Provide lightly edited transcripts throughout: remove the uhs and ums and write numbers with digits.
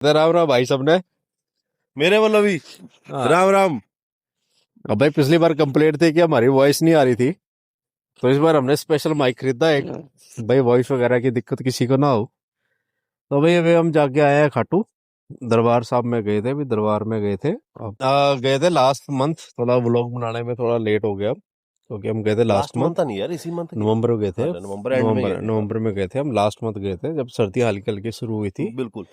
राम राम भाई सबने। मेरे वालों भी हाँ। राम राम। अब भाई पिछली बार कंप्लेंट थी कि हमारी वॉइस नहीं आ रही थी, तो इस बार हमने स्पेशल माइक खरीदा एक, भाई वॉइस वगैरह की दिक्कत किसी को ना हो। तो भाई अभी हम जाके आए हैं खाटू दरबार साहब में गए थे, अभी दरबार में गए थे। गए थे लास्ट मंथ, थोड़ा व्लॉग बनाने में थोड़ा लेट हो गया क्योंकि हम गए थे लास्ट लास्ट मंथ। मंथ नहीं यार, इसी मंथ की। नवंबर में गए थे। अच्छा, नवंबर एंड में गए थे। नवंबर में गए थे हम, लास्ट मंथ गए थे जब सर्दी हल्की हल्की शुरू हुई थी। बिल्कुल।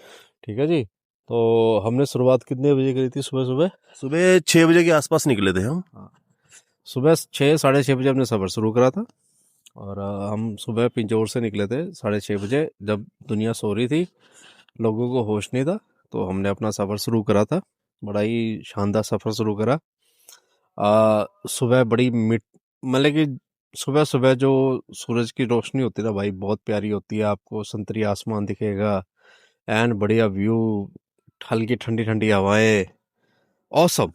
ठीक है जी। तो हमने शुरुआत कितने बजे करी थी? सुबह सुबह सुबह 6 बजे के आसपास निकले थे हम। सुबह 6 साढ़े 6 बजे हमने सफ़र शुरू करा था। और हम सुबह पिंजौर से निकले थे 6:30 बजे, जब दुनिया सो रही थी, लोगों को होश नहीं था। तो हमने अपना सफ़र शुरू करा था, बड़ा ही शानदार सफ़र शुरू करा। सुबह बड़ी मिट मतलब कि सुबह सुबह जो सूरज की रोशनी होती है ना भाई, बहुत प्यारी होती है। आपको संतरी आसमान दिखेगा, एंड बढ़िया व्यू, हल्की ठंडी ठंडी हवाएं, ऑसम।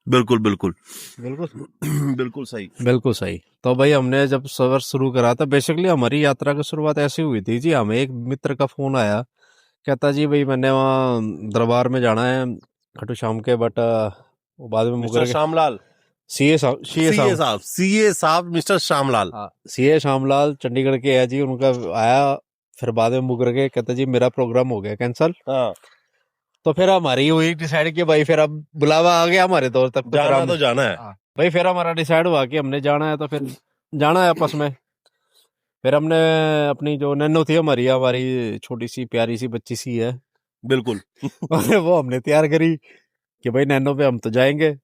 बिल्कुल बिल्कुल बिल्कुल बिल्कुल सही। बिल्कुल सही। तो भाई हमने जब सफर शुरू करा था, बेसिकली हमारी यात्रा की शुरुआत ऐसी हुई थी जी। हमें एक मित्र का फोन आया, कहता जी भाई मैंने वहाँ दरबार में जाना है खट्टू श्याम के, बट वो बाद में मिस्टर मुकर के श्यामलाल। सीए साहब, सीए साहब मिस्टर श्यामलाल। हाँ सीए श्यामलाल चंडीगढ़ के है जी। उनका आया, फिर बाद में मुकर के कहता जी मेरा प्रोग्राम हो गया कैंसल। हाँ, तो फिर हमारी हुई डिसाइड कि भाई फिर अब बुलावा आ गया हमारे दौर तक, तो फिर जाना हम तो जाना है। हाँ, भाई फिर हमारा डिसाइड हुआ कि हमने जाना है, तो फिर जाना है आपस में। फिर हमने अपनी जो नन्नू थी हमारी, हमारी छोटी सी प्यारी सी बच्ची सी है, बिल्कुल और वो हमने तैयार करी कि भाई नैनो पे हम तो जाएंगे।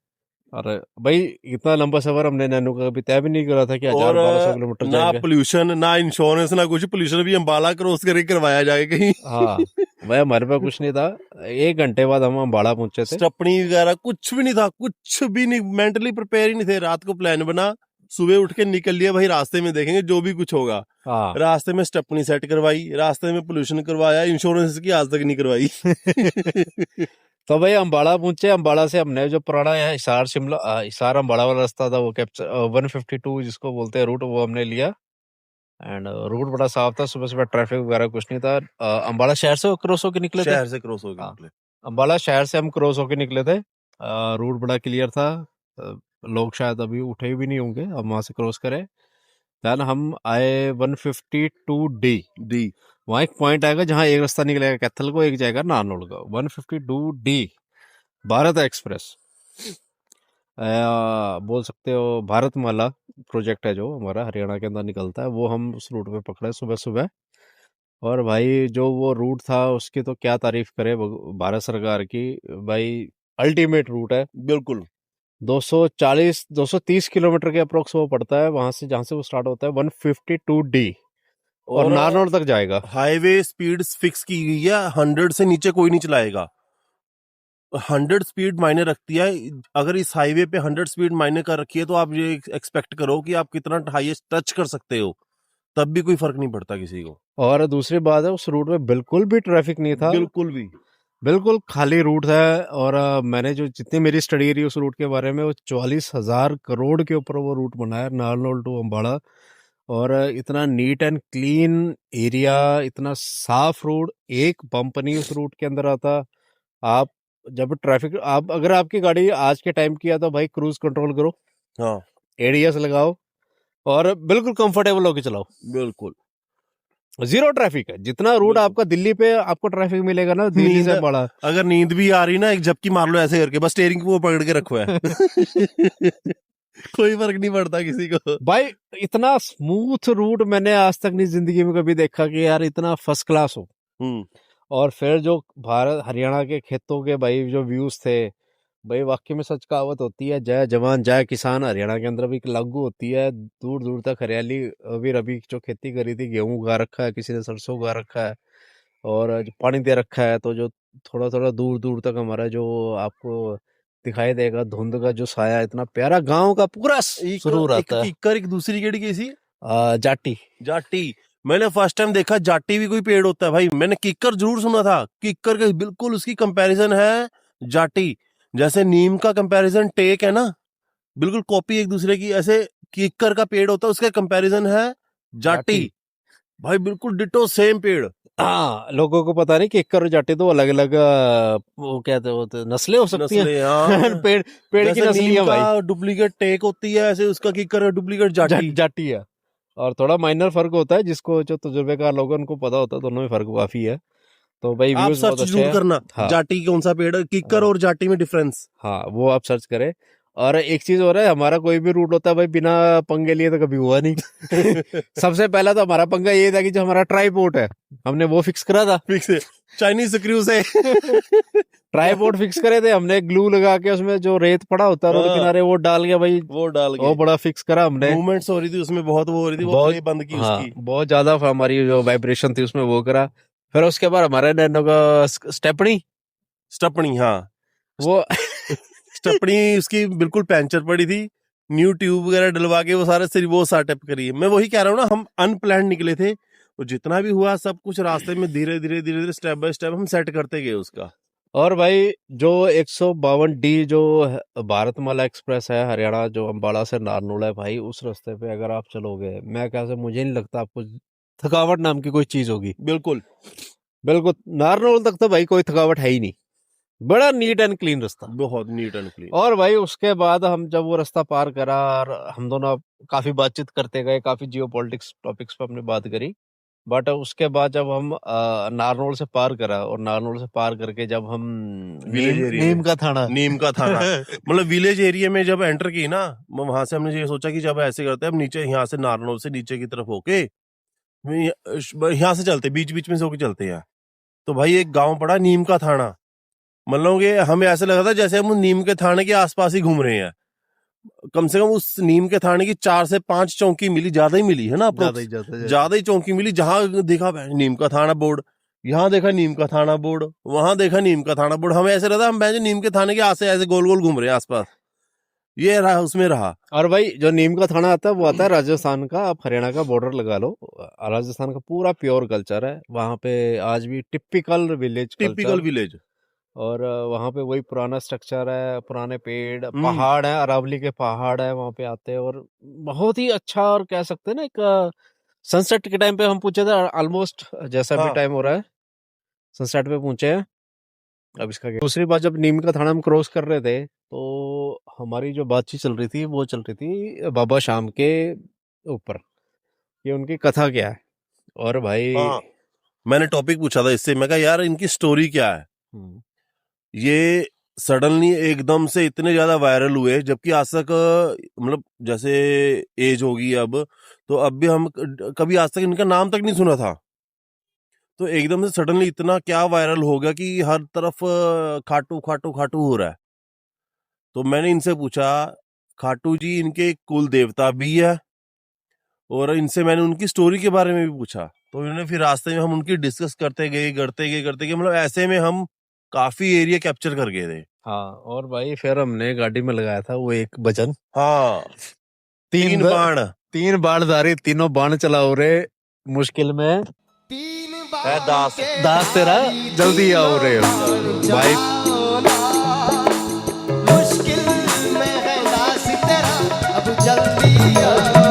और भाई इतना लंबा सफर हमने नैनो का कभी तय भी नहीं करा था कि और 1000-1200 किलोमीटर ना जाएंगे। पोल्यूशन ना इंश्योरेंस ना कुछ, पोल्यूशन भी अम्बाला क्रॉस करके करवाया जाए कहीं। हाँ भाई हमारे पास कुछ नहीं था। 1 घंटे बाद हम अम्बाड़ा पहुंचे थे। स्टपनी वगैरह कुछ भी नहीं था, कुछ भी नहीं, मेंटली प्रिपेयर ही नहीं थे। रात को प्लान बना, सुबह उठ के निकल लिया, भाई रास्ते में देखेंगे जो भी कुछ होगा। हाँ रास्ते में स्टेपनी सेट करवाई, रास्ते में पोल्यूशन करवाया, इंश्योरेंस की आज तक नहीं करवाई। तो भाई अम्बाड़ा पहुंचे। अम्बाड़ा से हमने जो पुराना है हिसार शिमला हिसार अम्बाड़ा वाला रास्ता था, वो कैप्चर 152 जिसको बोलते हैं रूट, वो हमने लिया। एंड रूट बड़ा साफ था, सुबह सुबह ट्रैफिक वगैरह कुछ नहीं था। अम्बाड़ा शहर से क्रॉस होके निकले थे। शहर से क्रॉस हो गए हाँ, निकले। अम्बाड़ा शहर से हम क्रॉस होके निकले थे। रूट बड़ा क्लियर था। लोग शायद अभी उठे भी नहीं होंगे, हम वहां से क्रॉस करें। देन हम आए 152D। डी। वहाँ एक पॉइंट आएगा जहाँ एक रास्ता निकलेगा कैथल को, एक जाएगा नानोल का। 152D भारत एक्सप्रेस, बोल सकते हो भारतमाला प्रोजेक्ट है जो हमारा हरियाणा के अंदर निकलता है, वो हम उस रूट पे पकड़े सुबह सुबह। और भाई जो वो रूट था उसकी तो क्या तारीफ करे भारत सरकार की। भाई अल्टीमेट रूट है। बिल्कुल। 230 किलोमीटर के अप्रोक्स वो पड़ता है वहां से, जहां से वो स्टार्ट होता है 152D, और और नारनौल तक जाएगा। हाईवे स्पीड फिक्स की गई है, 100 से नीचे कोई नहीं चलाएगा। 100 स्पीड मायने रखती है। अगर इस हाईवे पे 100 स्पीड मायने कर रखी है, तो आप ये एक्सपेक्ट करो कि आप कितना हाईएस्ट टच कर सकते हो, तब भी कोई फर्क नहीं पड़ता किसी को। और दूसरी बात है, उस रूट में बिल्कुल भी ट्रैफिक नहीं था, बिल्कुल भी। बिल्कुल खाली रूट है। और मैंने जो जितनी मेरी स्टडी करी उस रूट के बारे में, वो 44,000 करोड़ के ऊपर वो रूट बना है, नारनौल टू अम्बाड़ा। और इतना नीट एंड क्लीन एरिया, इतना साफ रोड, एक बम्प नहीं उस रूट के अंदर आता। आप जब ट्रैफिक, आप अगर आपकी गाड़ी आज के टाइम की है तो भाई क्रूज कंट्रोल करो, हाँ एडीएस लगाओ, और बिल्कुल कंफर्टेबल होके चलाओ। बिल्कुल जीरो ट्रैफिक है। जितना रूट बिल्कुल। आपका दिल्ली पे आपको ट्रैफिक मिलेगा ना, दिल्ली नींद, से बड़ा। अगर नींद भी आ रही ना, एक झपकी मार लो ऐसे करके, बस स्टेयरिंग को पकड़ के रखो है। कोई फर्क नहीं पड़ता किसी को। भाई इतना स्मूथ रूट मैंने आज तक नहीं जिंदगी में कभी देखा कि यार इतना फर्स्ट क्लास हो। हम्म। और फिर जो भारत हरियाणा के खेतों के भाई जो व्यूज थे, भाई वाकई में सच कहावत होती है, जय जवान जय किसान हरियाणा के अंदर भी लागू होती है। दूर दूर तक हरियाली। अभी रबी जो खेती करी थी, गेहूं उगा रखा है, किसी ने सरसों उगा रखा है, और जो पानी दे रखा है, तो जो थोड़ा थोड़ा दूर दूर तक हमारा जो आपको दिखाई देगा धुंध का जो साया, इतना प्यारा गांव का पूरा एक सुरूर एक आता है। किक्कर, एक दूसरी केड़ी कैसी? जाटी। जाटी। मैंने फर्स्ट टाइम देखा जाटी भी कोई पेड़ होता है भाई। मैंने किक्कर जरूर सुना था, किक्कर का बिल्कुल उसकी कंपैरिजन है जाटी। जैसे नीम का कंपैरिजन टेक है ना, बिल्कुल कॉपी एक दूसरे की, ऐसे किक्कर का पेड़ होता है, उसका कंपैरिजन है जाटी। जाटी। भाई बिल्कुल डिटो सेम पेड़। हाँ, लोगों को पता नहीं किक्कर और जाटी तो अलग अलग वो क्या होते नस्लें हो सकती हैं। नस्लें, हाँ। पेड़ पेड़ की जैसे नस्ली नीम है भाई, का डुप्लीकेट टेक होती है, ऐसे उसका किकर डुप्लीकेट जाटी। जाटी है। और थोड़ा माइनर फर्क होता है, जिसको जो तजुर्बेकार लोग हैं उनको पता होता है, दोनों में फर्क काफी है। तो भाई आप व्यूज बहुत सर्च अच्छे जरूर हैं। करना, हाँ जाटी कौन सा पेड़ है, किकर हाँ और जाटी में डिफरेंस। हाँ, वो आप सर्च करें। और एक चीज और है, हमारा कोई भी रूट होता है भाई बिना पंगे लिए तो कभी हुआ नहीं। सबसे पहला तो हमारा पंगा ये था कि जो हमारा ट्राईपोर्ट है हमने वो फिक्स करा था। फिक्स है, चाइनीज स्क्रू से। ट्राईपोर्ट फिक्स करे थे हमने, ग्लू लगा के उसमें जो रेत पड़ा होता है रोड हाँ, किनारे वो डाल के भाई, वो डाल वो के बड़ा फिक्स करा हमने। मूवमेंट्स हो रही थी उसमें, बहुत वो हो रही थी, वो बहुत, प्ले बंद की हाँ उसकी। बहुत ज्यादा हमारी जो वाइब्रेशन थी उसमें वो करा। फिर उसके बाद हमारे नैनो का स्टेपनी, स्टपनी, हाँ। वो स्टपनी उसकी बिल्कुल पैंचर पड़ी थी, न्यू ट्यूब वगैरह डलवा के वो सारे से वो सेटअप करी है। मैं वही कह रहा हूँ ना, हम अनप्लान निकले थे, वो जितना भी हुआ सब कुछ रास्ते में धीरे धीरे धीरे धीरे स्टेप बाय स्टेप हम सेट करते गए उसका। और भाई जो 152D जो भारतमाला एक्सप्रेस है हरियाणा, जो अम्बाला से नारनौल है भाई, उस रास्ते पे अगर आप चलोगे, मैं कैसे, मुझे नहीं लगता आपको थकावट नाम की कोई चीज होगी। बिल्कुल बिल्कुल, नारनौल तक तो भाई कोई थकावट है ही नहीं, बड़ा नीट एंड क्लीन रास्ता। बहुत नीट एंड क्लीन। और भाई उसके बाद हम जब वो रास्ता पार करा और हम दोनों काफी बातचीत करते गए, काफी जियो पॉलिटिक्स टॉपिक्स पे हमने बात करी। बट उसके बाद जब हम नारनौल से पार करा, और नारनौल से पार करके जब हम विलेज एरिया नीम में, का थाना, नीम का थाना मतलब विलेज एरिया में जब एंटर की ना, वहां से हमने ये सोचा कि जब ऐसे करते हैं हम नीचे, यहाँ से नारनौल से नीचे की तरफ होके यहाँ से चलते, बीच बीच में से होके चलते हैं। तो भाई एक गांव पड़ा नीम का थाना, मतलब कि हमें ऐसा लगा था जैसे हम नीम के थाने के आसपास ही घूम रहे हैं। कम से कम उस नीम के थाने की 4 से 5 चौकी मिली, ज्यादा ही मिली है ना, ज्यादा ही चौकी मिली। जहां देखा नीम का थाना बोर्ड, यहाँ देखा नीम का थाना बोर्ड, वहां देखा नीम का थाना बोर्ड। हमें ऐसे लगा हम नीम के थाने के आसे ऐसे गोल गोल घूम रहे हैं आसपास, ये रहा उसमें रहा। और भाई जो नीम का थाना आता है वो आता है राजस्थान का, आप हरियाणा का बॉर्डर लगा लो, राजस्थान का पूरा प्योर कल्चर है वहाँ पे, आज भी टिपिकल विलेज टिपिकल विलेज। और वहाँ पे वही पुराना स्ट्रक्चर है, पुराने पेड़, पहाड़ है, अरावली के पहाड़ है वहाँ पे आते हैं, और बहुत ही अच्छा। और कह सकते हैं ना, एक सनसेट के टाइम पे हम पूछे थे, ऑलमोस्ट जैसा भी टाइम हो रहा है सनसेट पे पहुंचे हैं। अब इसका क्या, दूसरी बात, जब नीम का थाना हम क्रॉस कर रहे थे तो हमारी जो बातचीत चल रही थी वो चल रही थी बाबा श्याम के ऊपर, कि उनकी कथा क्या है। और भाई मैंने टॉपिक पूछा था इससे, मैं कहा यार इनकी स्टोरी क्या है। ये सडनली एकदम से इतने ज्यादा वायरल हुए, जबकि आज तक मतलब जैसे एज होगी अब, तो अब भी हम कभी आज तक इनका नाम तक नहीं सुना था। तो एकदम से सडनली इतना क्या वायरल हो गया कि हर तरफ खाटू खाटू खाटू हो रहा है। तो मैंने इनसे पूछा, खाटू जी इनके कुल देवता भी है, और इनसे मैंने उनकी स्टोरी के बारे में भी पूछा। तो इन्होंने फिर रास्ते में हम उनकी डिस्कस करते गए, मतलब ऐसे में हम काफी एरिया कैप्चर कर गए थे। हाँ, और भाई फिर हमने गाड़ी में लगाया था वो एक भजन, हाँ, तीन बाणधारी, तीनों बाण चलाओ रे मुश्किल में, दास दास तेरा जल्दी आओ रे भाई। मुश्किल में है दास तेरा अब जल्दी आओ।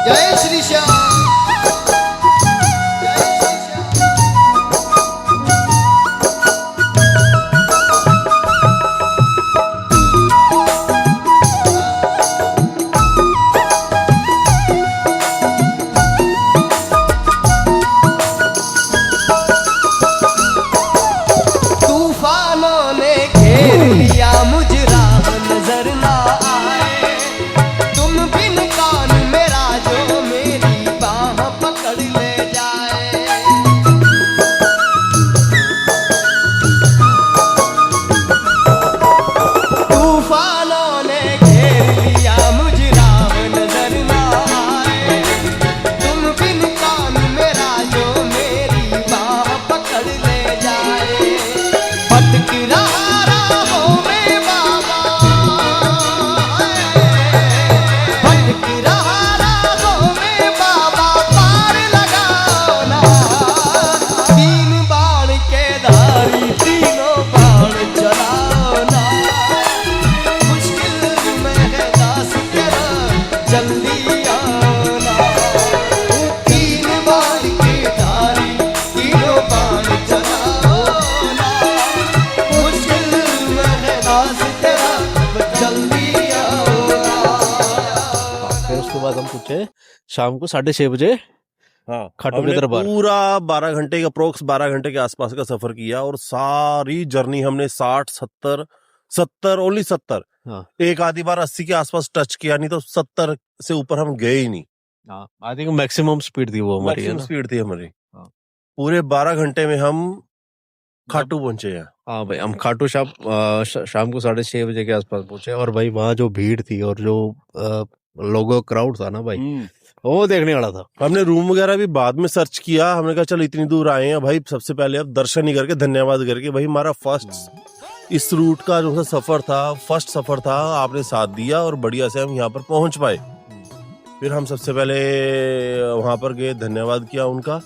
जय श्री श्याम। तूफानों ने घेर लिया, मुझ राह नजर ना आया। पहुंचे शाम को 6:30 बजे हाँ, खाटू के हमने दरबार। पूरा 12 घंटे का अप्रोक्स 12 घंटे के आसपास का सफर किया और सारी जर्नी हमने 60 ओनली 70 हाँ एक आधी बार 80 के आसपास टच किया, नहीं तो 70 से ऊपर हम गए ही नहीं। हाँ, आई थिंक मैक्सिमम स्पीड थी वो हमारी, है मैक्सिमम ना। स्पीड थी हमारी। हाँ। पूरे 12 घंटे में हम खाटू पहुंचे हैं। हाँ भाई, हम खाटू शाम को 6:30 बजे के आसपास पहुंचे, और भाई वहाँ जो भीड़ थी और जो लोगों क्राउड था ना भाई, वो देखने वाला था। हमने रूम वगैरह भी बाद में सर्च किया, हमने कहा चल इतनी दूर आए हैं भाई, सबसे पहले अब दर्शन ही करके धन्यवाद करके, भाई हमारा फर्स्ट इस रूट का जो सफर था, फर्स्ट सफर था, आपने साथ दिया और बढ़िया से हम यहाँ पर पहुंच पाए। फिर हम सबसे पहले वहां पर गए, धन्यवाद किया उनका।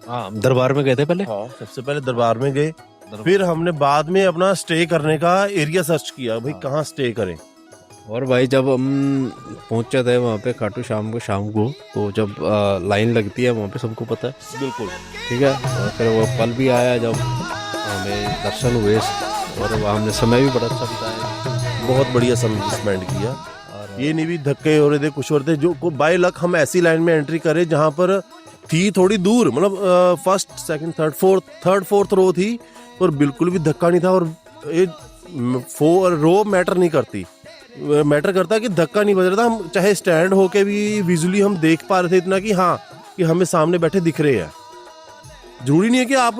हाँ, दरबार में गए थे पहले। हाँ, सबसे पहले दरबार में गए, फिर हमने बाद में अपना स्टे करने का एरिया सर्च किया, भाई कहाँ स्टे करें। और भाई जब हम पहुंचे थे वहाँ पे खाटू शाम को, तो जब लाइन लगती है वहाँ पे, सबको पता है। बिल्कुल ठीक है, और फिर वो पल भी आया जब हमें दर्शन हुए, और वहाँ हमने समय भी बड़ा अच्छा बिताया, बहुत बढ़िया समय स्पेंड किया। और ये नहीं भी धक्के हो रहे थे, कुछ हो रहे थे, जो बाय लक हम ऐसी लाइन में एंट्री करे जहां पर थी थोड़ी दूर, मतलब first second third fourth row थी, और बिल्कुल भी धक्का नहीं था। और ये रो मैटर नहीं करती, मैटर करता है कि धक्का नहीं बज रहा था। हम चाहे स्टैंड होके भी विजुअली हम देख पा रहे थे इतना कि हाँ, कि हमें सामने बैठे दिख रहे हैं। जरूरी नहीं है कि आप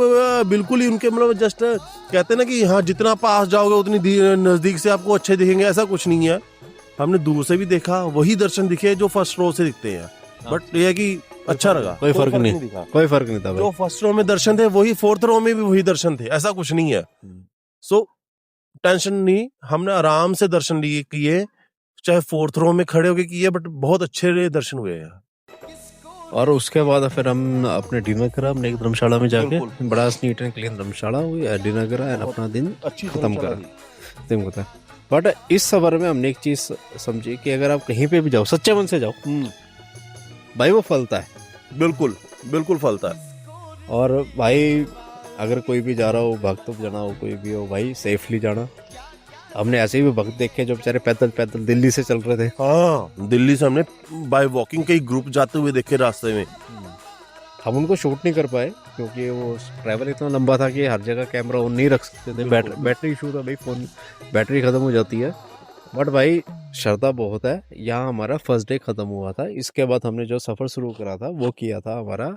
बिल्कुल ही उनके, मतलब जस्ट कहते हैं ना कि हाँ जितना पास जाओगे उतनी नजदीक से आपको अच्छे दिखेंगे, ऐसा कुछ नहीं है। हमने दूर से भी देखा, वही दर्शन दिखे जो फर्स्ट रो से दिखते हैं, बट ये है कि अच्छा लगा, कोई फर्क नहीं दिखा। कोई फर्क नहीं था भाई। जो फर्स्ट रो में दर्शन थे वही फोर्थ रो में भी वही दर्शन थे, ऐसा कुछ नहीं है। सो टेंशन नहीं, हमने आराम से दर्शन लिए किए, चाहे फोर्थ रो में खड़े होके किए, बट बहुत अच्छे दर्शन हुए हैं। और उसके बाद फिर हम अपने डिनर करा, हमने एक धर्मशाला में जाके, बिल्कुल। बड़ा नीट एंड क्लीन धर्मशाला हुई, डिनर करा एंड अपना दिन अच्छी खत्म करा। दिन होता है। बट इस सफर में हमने एक चीज समझी कि अगर आप कहीं पे भी जाओ, सच्चे मन से जाओ, भाई वो फलता है। बिल्कुल बिल्कुल फलता है। और भाई अगर कोई भी जा रहा हो, भक्त जाना हो, कोई भी हो, भाई सेफली जाना। हमने ऐसे ही भी भक्त देखे जो बेचारे पैदल दिल्ली से चल रहे थे। हाँ, दिल्ली से हमने बाय वॉकिंग कई ग्रुप जाते हुए देखे रास्ते में। हम उनको शूट नहीं कर पाए क्योंकि वो ट्रैवल इतना लंबा था कि हर जगह कैमरा ऑन नहीं रख सकते थे। बैटरी इशू था भाई, फोन बैटरी खत्म हो जाती है। बट भाई श्रद्धा बहुत है। यहाँ हमारा फर्स्ट डे खत्म हुआ था। इसके बाद हमने जो सफर शुरू करा था वो किया था हमारा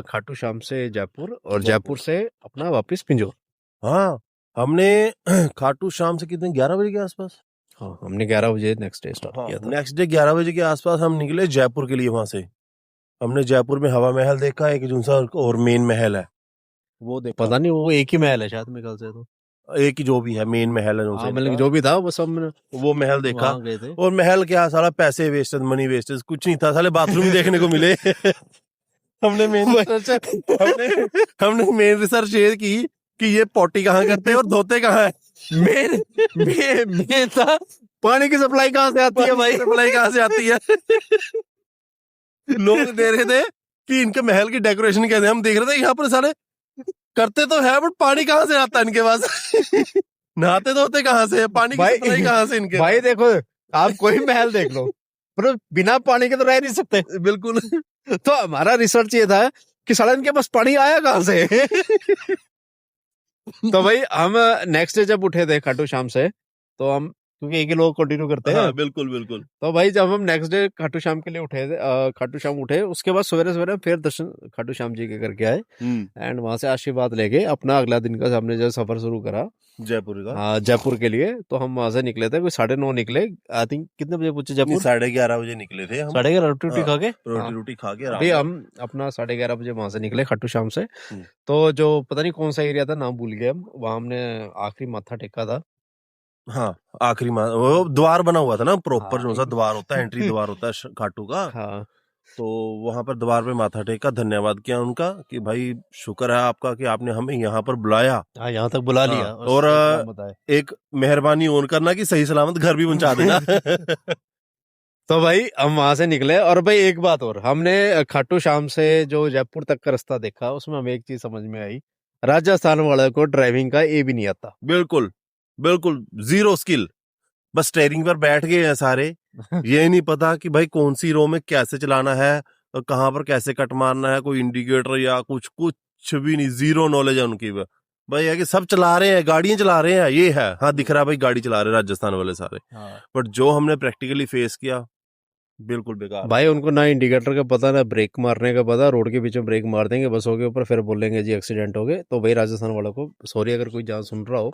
खाटू श्याम से जयपुर, और जयपुर से अपना वापस पिंजौर। हाँ, हमने खाटू श्याम से कितने 11 बजे के आसपास, हाँ हमने 11 बजे नेक्स्ट डे स्टार्ट किया था। नेक्स्ट डे 11 बजे के आसपास हम निकले जयपुर के लिए। वहां से हमने जयपुर में हवा महल देखा, एक जुनसा और मेन महल है वो देखा। पता नहीं वो एक ही महल है शायद मेरे ख्याल से, तो एक ही जो भी है मेन महल है, हाँ मतलब जो भी था वो सब वो महल देखा। वहाँ गए थे। और महल क्या, सारा पैसे वेस्टेज, मनी वेस्टेज, कुछ नहीं था, साले बाथरूम ही देखने को मिले। हमने मेन रिसर्च ये की कि ये पोटी कहाँ करते हैं और धोते कहाँ है। मेन था पानी की सप्लाई कहाँ से आती है भाई, सप्लाई कहाँ से आती है। लोग दे रहे थे कि इनके महल की डेकोरेशन कैसे, हम देख रहे थे यहाँ पर सारे करते तो है, बट पानी कहाँ से आता है इनके पास। नहाते धोते कहाँ से, पानी की सप्लाई कहाँ से इनके। भाई देखो, आप कोई महल देख लो, पर बिना पानी के तो रह नहीं सकते। बिल्कुल। तो हमारा रिसर्च ये था कि साला इनके पास पानी आया कहाँ से। तो भाई हम नेक्स्ट डे जब उठे थे खाटू श्याम से, तो हम क्योंकि एक ही लोग कंटिन्यू करते हैं। हाँ, बिल्कुल बिल्कुल। तो भाई जब हम नेक्स्ट डे खाटू श्याम के लिए उठे थे, खाटू श्याम उठे, उसके बाद सवेरे सवेरे फिर दर्शन खाटू श्याम जी के करके आए एंड वहां से आशीर्वाद लेके अपना अगला दिन का हमने जो सफर शुरू करा जयपुर का, हाँ जयपुर के लिए। तो हम वहां से निकले थे, कोई 9:30 निकले। आई थिंक कितने बजे पहुंचे जयपुर? 11:30 बजे निकले थे हम। 11:30 रोटी खा के, रोटी खा के अभी हम अपना 11:30 बजे वहां से निकले खाटू श्याम से। तो जो पता नहीं कौन सा एरिया था, नाम भूल गए हम, वहां हमने आखिरी माथा टेका था। हाँ, आखिरी वो द्वार बना हुआ था ना प्रॉपर, जो सा द्वार होता है, एंट्री द्वार होता है खाटू का। हाँ, तो वहां पर द्वार पे माथा टेका, धन्यवाद किया उनका कि भाई शुक्र है आपका कि आपने हमें यहाँ पर बुलाया, यहाँ तक बुला लिया। और एक मेहरबानी और करना कि सही सलामत घर भी पहुंचा देना। तो भाई हम वहां से निकले। और भाई एक बात और, हमने खाटू श्याम से जो जयपुर तक का रास्ता देखा, उसमें हमें एक चीज समझ में आई, राजस्थान वाले को ड्राइविंग का ये भी नहीं आता। बिल्कुल बिल्कुल जीरो स्किल, बस स्टीयरिंग पर बैठ गए हैं सारे, ये नहीं पता कि भाई कौन सी रो में कैसे चलाना है और कहाँ पर कैसे कट मारना है, कोई इंडिकेटर या कुछ भी नहीं, जीरो नॉलेज है उनकी। भाई है कि सब चला रहे हैं, गाड़ियां चला रहे हैं, ये है, हाँ दिख रहा है भाई गाड़ी चला रहे हैं राजस्थान वाले सारे, हाँ बट जो हमने प्रैक्टिकली फेस किया बिल्कुल बेकार भाई, था। उनको ना इंडिकेटर का पता ना ब्रेक मारने का पता, रोड के बीच में ब्रेक मार देंगे बसों के ऊपर, फिर बोलेंगे जी एक्सीडेंट हो गए। तो भाई राजस्थान वालों को सॉरी, अगर कोई जहाँ सुन रहा हो,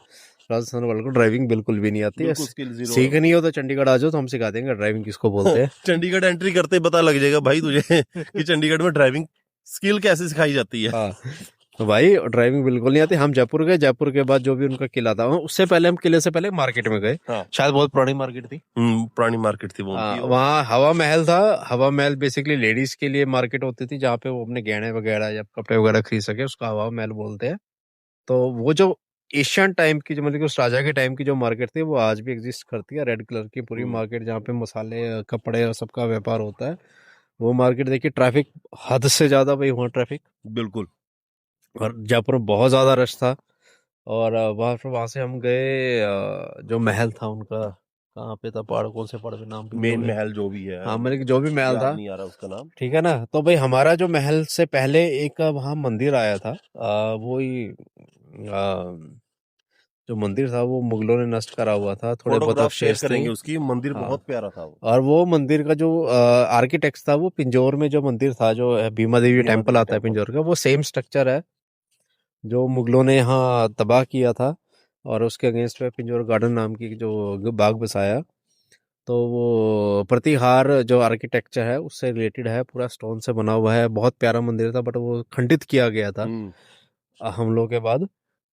राजस्थान वालों को ड्राइविंग बिल्कुल भी नहीं आती है। बिल्कुल स्किल जीरो है। सीखनी हो तो चंडीगढ़ आ जाओ, तो हम सिखा देंगे ड्राइविंग किसको बोलते हैं। चंडीगढ़ एंट्री करते ही पता लग जाएगा भाई तुझे कि चंडीगढ़ में ड्राइविंग स्किल कैसे सिखाई जाती है। हाँ तो भाई ड्राइविंग बिल्कुल नहीं आती। हम जयपुर गए, जयपुर के बाद जो भी उनका किला था, उससे पहले हम किले से पहले मार्केट में गए। हाँ। शायद बहुत पुरानी मार्केट थी। पुरानी मार्केट थी वो उनकी। वहाँ हवा महल था। हवा महल बेसिकली लेडीज के लिए मार्केट होती थी, जहाँ पे वो अपने गहने वगैरह या कपड़े वगैरह खरीद सके, उसका हवा महल बोलते हैं। तो वो जो एशियन टाइम की, जो मतलब कि उस राजा के टाइम की जो मार्केट थी, वो आज भी एग्जिस्ट करती है। रेड कलर की पूरी मार्केट, जहाँ पे मसाले, कपड़े और सबका व्यापार होता है। वो मार्केट देखिए, ट्रैफिक हद से ज्यादा भाई, वहाँ ट्रैफिक बिल्कुल। और जयपुर में बहुत ज्यादा रश था। और वहां से हम गए, जो महल था उनका, कहाँ पे था, पहाड़, कौन से पहाड़ पे, नाम भी मेन भूल गए। महल जो भी है, हाँ मतलब कि जो भी महल याद था, नहीं आ रहा उसका नाम। ठीक है ना। तो भाई हमारा जो महल से पहले एक वहाँ मंदिर आया था, वो ही जो मंदिर था वो मुगलों ने नष्ट करा हुआ था, थोड़े बहुत फोटोग्राफ शेयर अवशेष थे। करेंगे उसकी, मंदिर हाँ, बहुत प्यारा था वो। और वो मंदिर का जो आर्किटेक्ट था, वो पिंजौर में जो मंदिर था, जो भीमा देवी भीमा टेम्पल देवी आता है टेम्पल। पिंजौर का, वो सेम स्ट्रक्चर है जो मुगलों ने यहाँ तबाह किया था। और उसके अगेंस्ट में पिंजौर गार्डन नाम की जो बाग बसाया। तो वो प्रतिहार जो आर्किटेक्चर है उससे रिलेटेड है, पूरा स्टोन से बना हुआ है, बहुत प्यारा मंदिर था, बट वो खंडित किया गया था हमलों के बाद।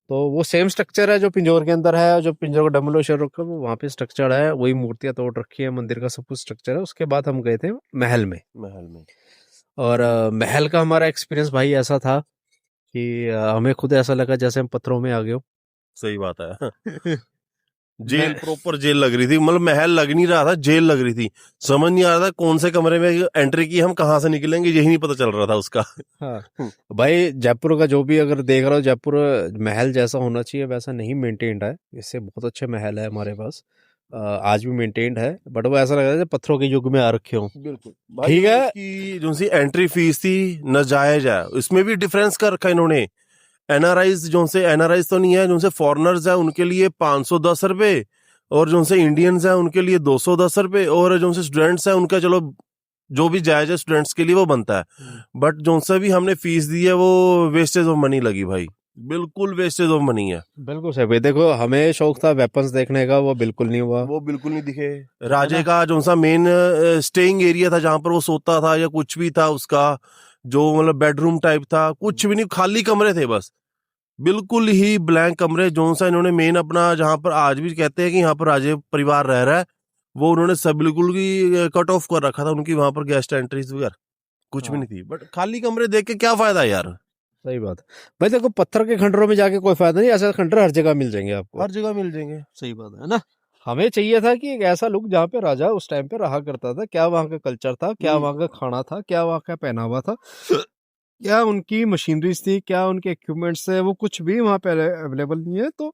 तो वो सेम स्ट्रक्चर है जो पिंजौर के अंदर है, जो पिंजौर का डेमोलिशन रखा, वो वहाँ पे स्ट्रक्चर है, वही मूर्तियां तोड़ रखी है, मंदिर का सब कुछ स्ट्रक्चर है। उसके बाद हम गए थे महल में। महल में। और महल का हमारा एक्सपीरियंस भाई ऐसा था कि हमें खुद ऐसा लगा जैसे हम पत्थरों में आ गए हो। सही बात है। जेल, मैं प्रॉपर जेल लग रही थी, मतलब महल लग नहीं रहा था, जेल लग रही थी। समझ नहीं आ रहा था कौन से कमरे में एंट्री की, हम कहाँ से निकलेंगे, यही नहीं पता चल रहा था उसका। हाँ भाई, जयपुर का जो भी अगर देख रहा हो, जयपुर महल जैसा होना चाहिए वैसा नहीं मेंटेन्ड है। इससे बहुत अच्छे महल है हमारे पास, आज भी मेंटेन्ड है, बट वो ऐसा लग रहा है पत्थरों के युग में आ रखे हो। बिल्कुल। ठीक है। इसकी जो सी एंट्री फीस थी नाजायज है, इसमें भी डिफरेंस कर रखा है इन्होंने। एनआरआईज जो से, एनआरआईज तो नहीं है, जो से फॉरेनर्स है उनके लिए 510 रुपए, और जो से इंडियंस है उनके लिए 210 रुपए, और जो से स्टूडेंट्स है उनका चलो जो भी जायज है स्टूडेंट्स के लिए वो बनता है। बट जो से भी हमने फीस दी है वो वेस्टेज ऑफ मनी लगी भाई, बिल्कुल वेस्टेज ऑफ मनी है। बिल्कुल सही भाई। देखो, हमें शौक था वेपन्स देखने का, वो बिल्कुल नहीं हुआ। वो बिल्कुल नहीं दिखे। राजे का जो सा मेन स्टेइंग एरिया था जहां पर वो सोता था या कुछ भी था, उसका जो मतलब बेडरूम टाइप था, कुछ भी नहीं, खाली कमरे थे बस, बिल्कुल ही ब्लैंक कमरे। जो सा इन्होंने मेन अपना, जहां पर आज भी कहते हैं कि यहाँ पर राजे परिवार रह रहा है, वो उन्होंने सब बिल्कुल ही कट ऑफ कर रखा था। उनकी वहां पर गेस्ट एंट्रीज वगैरह कुछ भी हाँ, नहीं थी, बट खाली कमरे देख के क्या फायदा यार। सही बात है भाई। देखो, पत्थर के खंडरों में जाके कोई फायदा नहीं, ऐसे खंडर हर जगह मिल जाएंगे आपको। हर जगह मिल जाएंगे। सही बात है ना। हमें चाहिए था कि एक ऐसा लुक जहाँ पे राजा उस टाइम पे रहा करता था, क्या वहाँ का कल्चर था, क्या वहाँ का खाना था, क्या वहाँ का पहनावा था, क्या उनकी मशीनरीज थी, क्या उनके इक्विपमेंट्स थे, वो कुछ भी वहाँ पे अवेलेबल नहीं है। तो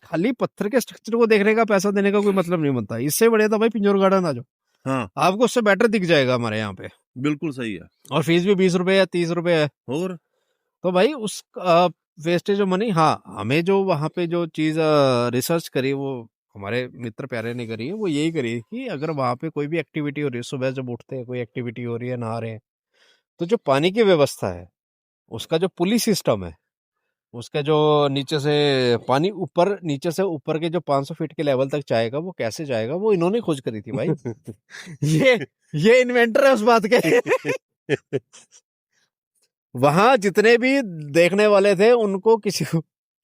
खाली पत्थर के स्ट्रक्चर को देखने का, पैसा देने का कोई मतलब नहीं बनता। इससे बढ़िया था भाई पिंजौर गार्डन आ जाओ, हाँ आपको उससे बेटर दिख जाएगा हमारे यहाँ पे। बिल्कुल सही है। और फीस भी 20 रुपए या 30 रुपए है। और तो भाई उस वेस्टेज ऑफ मनी, हाँ, हमें जो वहाँ पे जो चीज़ रिसर्च करी, वो हमारे मित्र प्यारे ने करी है। वो यही करी कि अगर वहाँ पे कोई भी एक्टिविटी हो रही है, सुबह जब उठते हैं कोई एक्टिविटी हो रही है, नहा रहे हैं, तो जो पानी की व्यवस्था है, उसका जो पुली सिस्टम है, उसका जो नीचे से पानी ऊपर, नीचे से ऊपर के जो 500 फीट के लेवल तक जाएगा, वो कैसे जाएगा, वो इन्होंने खोज करी थी भाई। ये इन्वेंटर है उस बात के। वहां जितने भी देखने वाले थे, उनको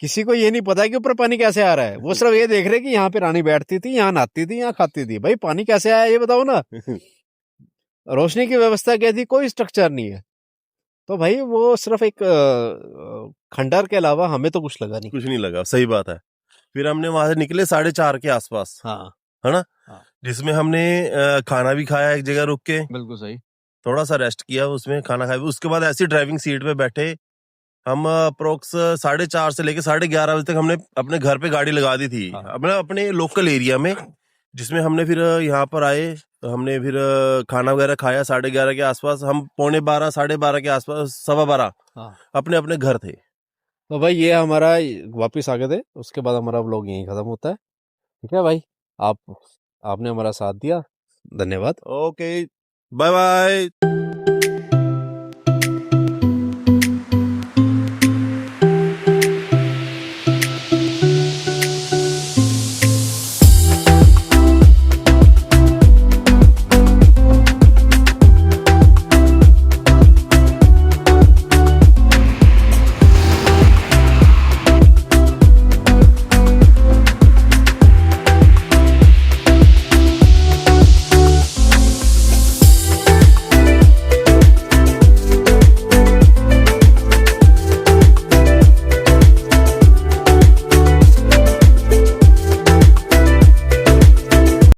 किसी को ये नहीं पता कि ऊपर पानी कैसे आ रहा है। वो सिर्फ ये देख रहे कि यहाँ पे रानी बैठती थी, यहाँ नहाती थी, यहाँ खाती थी। भाई पानी कैसे आया ये बताओ ना। रोशनी की व्यवस्था क्या थी, कोई स्ट्रक्चर नहीं है। तो भाई वो सिर्फ एक खंडर के अलावा हमें तो कुछ लगा नहीं। कुछ नहीं लगा, सही बात है। फिर हमने वहां से निकले 4:30 के आसपास, हाँ, है ना, हाँ, जिसमें हमने खाना भी खाया एक जगह रुक के, बिल्कुल सही। थोड़ा सा रेस्ट किया, उसमें खाना खाया। उसके बाद ऐसी ड्राइविंग सीट पे बैठे हम, अप्रोक्स 4:30 से लेके 11:30 बजे तक हमने अपने घर पे गाड़ी लगा दी थी, हाँ। अपने लोकल एरिया में। जिसमें हमने फिर यहाँ पर आए, हमने फिर खाना वगैरह खाया 11:30 के आसपास। हम 11:45 12:30 के आसपास 12:15 हाँ। अपने अपने घर थे। तो भाई ये हमारा वापिस आ गए थे, उसके बाद हमारा व्लॉग यहीं खत्म होता है। ठीक है भाई, आपने हमारा साथ दिया, धन्यवाद। Okay, bye bye.